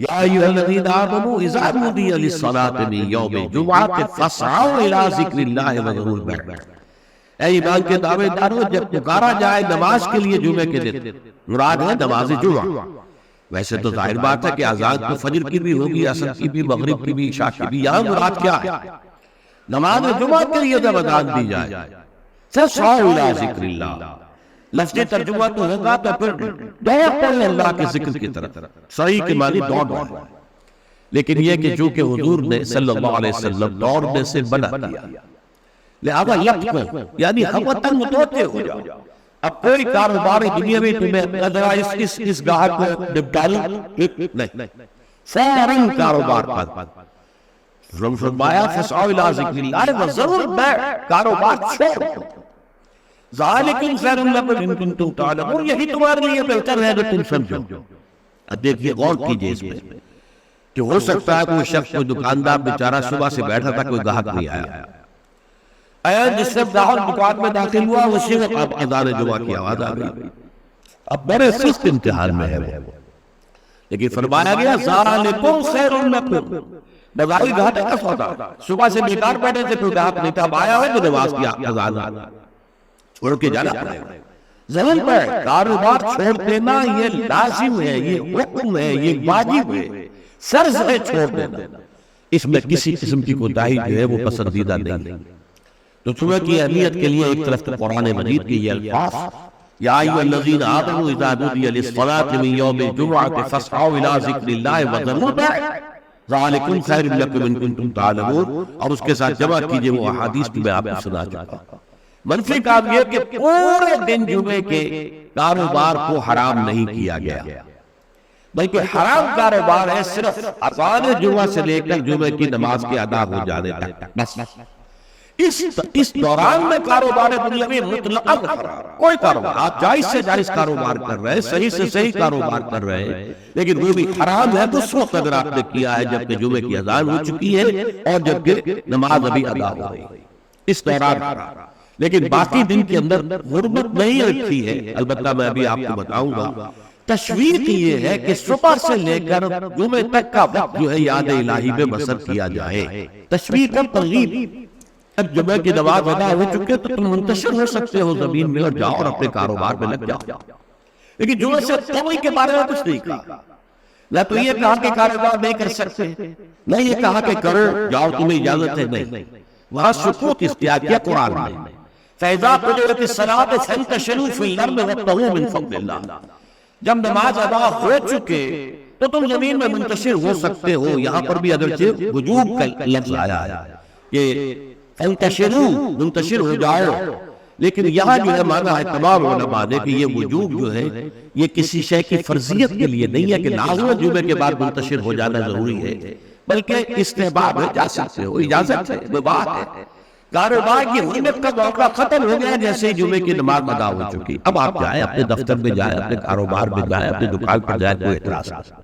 یا ایھا الذین آمنوا اذا نودی للصلاۃ من یوم الجمعۃ فاسعوا الی ذکر اللہ وذروا البیع۔ اے ایمان کے دعوے دارو، جب پکارا جائے نماز کے لیے جمعے کے دن، مراد ہے نماز جمعہ۔ ویسے تو ظاہر بات ہے کہ اذان تو فجر کی بھی ہوگی، عصر کی بھی، مغرب کی بھی، عشاء کی بھی، یہاں مراد کیا ہے؟ نماز جمعہ کے لیے جب اذان دی جائے فاسعوا الی ذکر اللہ، لفظ ترجمہ تو ہوگا تو پھر دوڑ پڑے اللہ کے ذکر کی طرف، صحیح کے معنی دوڑ، لیکن یہ کہ چونکہ حضور نے صلی اللہ علیہ وسلم دوڑنے سے منع کیا، لہذا یقف یعنی ہم وطن متوجہ ہو جاؤ۔ اب کوئی کاروبار دنیا میں تمہیں ذرا اس گاہک کو نپٹا لو، نہیں، فوراً کاروبار پر فرمایا فاسعوا الی ذکر اللہ وذروا البیع، کاروبار چھوڑ دو، ذالکم خیر لکم ان کنتم تعلمون، یہی تمہارے لیے بہتر ہے اگر تم سمجھو۔ اب دیکھیے غور کیجئے اس میں کہ ہو سکتا ہے کوئی شخص، کوئی دکاندار بیچارہ صبح سے بیٹھا تھا، کوئی گاہک نہیں آیا، جس سے گاہک دکان میں داخل ہوا اسی وقت اب اذان جمعہ کی آواز آ گئی، اب بڑے سخت امتحان میں ہے وہ، لیکن فرمایا گیا ذالکم خیر لکم، بظاہر گھاٹے کا سودا، صبح سے بیکار بیٹھے تھے، پھر گاہک نہیں تھا، اب آیا ہے تو نماز کی اذان چھوڑ کے جانا پڑے گا۔ زمین پر کاروبار چھوڑ دینا یہ لازم ہے، یہ حکم ہے، یہ واجب ہے، فرض ہے چھوڑ دینا، اس میں کسی قسم کی کوتاہی جو ہے وہ پسندیدہ نہیں۔ تو صبح کی اہمیت کے لیے ایک طرف قرآن مجید کے یہ الفاظ، یا ایھا الذین آمنوا اذا نودی للصلاۃ من یوم الجمعۃ فاسعوا الی ذکر اللہ وذروا البیع ذالکم خیر لکم ان کنتم تعلمون، اور اس کے ساتھ جمع کیجئے وہ احادیث کی میں آپ کو سنا چکا ہوں۔ منفی کام یہ کہ پورے دن جمعے کے کاروبار کو حرام نہیں کیا گیا، بلکہ حرام کاروبار ہے صرف اذان جمعہ سے لے کر جمعے کی نماز کے ادا ہو جانے تک، بس اس دوران میں کاروبار دنیاوی مطلقاً حرام، کوئی کاروبار آپ جائز سے جائز کاروبار کر رہے ہیں، صحیح سے صحیح کاروبار کر رہے ہیں، لیکن وہ بھی حرام ہے اس وقت اگر آپ نے کیا ہے جبکہ جمعے کی اذان ہو چکی ہے اور جبکہ نماز ابھی ادا ہو رہی ہے، اس دوران حرام۔ لیکن باقی دن کے اندر حرمت نہیں رکھی ہے، البتہ میں ابھی آپ کو بتاؤں گا۔ تشویق یہ ہے کہ صبح سے لے کر جمعے تک کا وقت جو ہے یاد الہی میں بسر کیا جائے، تشویق اور ترغیب۔ اب جمعہ کی نماز ادا ہو چکے تو تم منتشر ہو سکتے ہو، زمین میں اور جاؤ اور اپنے کاروبار میں لگ جاؤ، لیکن جمعہ سے قبل کے بارے میں کچھ نہیں کہا، نہ تو یہ کہا کہ کاروبار نہیں کر سکتے، نہ یہ کہا کہ کرو جاؤ تمہیں اجازت ہے، نہیں، وہاں سکوت اختیار کیا قرآن میں۔ فَإِذَا قُضِيَتِ الصَّلَاةُ فَانتَشِرُوا فِي الْأَرْضِ وَابْتَغُوا مِن فَضْلِ اللَّهِ، جب نماز ادا ہو چکے تو تم زمین میں منتشر ہو سکتے ہو۔ یہاں پر بھی اگرچہ وجوب کا لفظ آیا ہے کہ فَانتَشِرُوا، منتشر ہو جاؤ، لیکن یہاں جو ہے مانا ہے تمام علماء نے کہ یہ وجوب جو ہے یہ کسی شے کی فرضیت کے لیے نہیں ہے کہ لازم جمعے کے بعد منتشر ہو جانا ضروری ہے، بلکہ استحباب ہے، جا سکتے ہو، اجازت ہے، مباح ہے۔ کاروبار کی حرمت کا موقع ختم ہو گیا جیسے ہی جمعے کی نماز ادا ہو چکی، اب آپ جائیں اپنے دفتر میں جائیں، اپنے کاروبار میں جائیں، اپنی دکان پر جائیں، کوئی اعتراض نہیں۔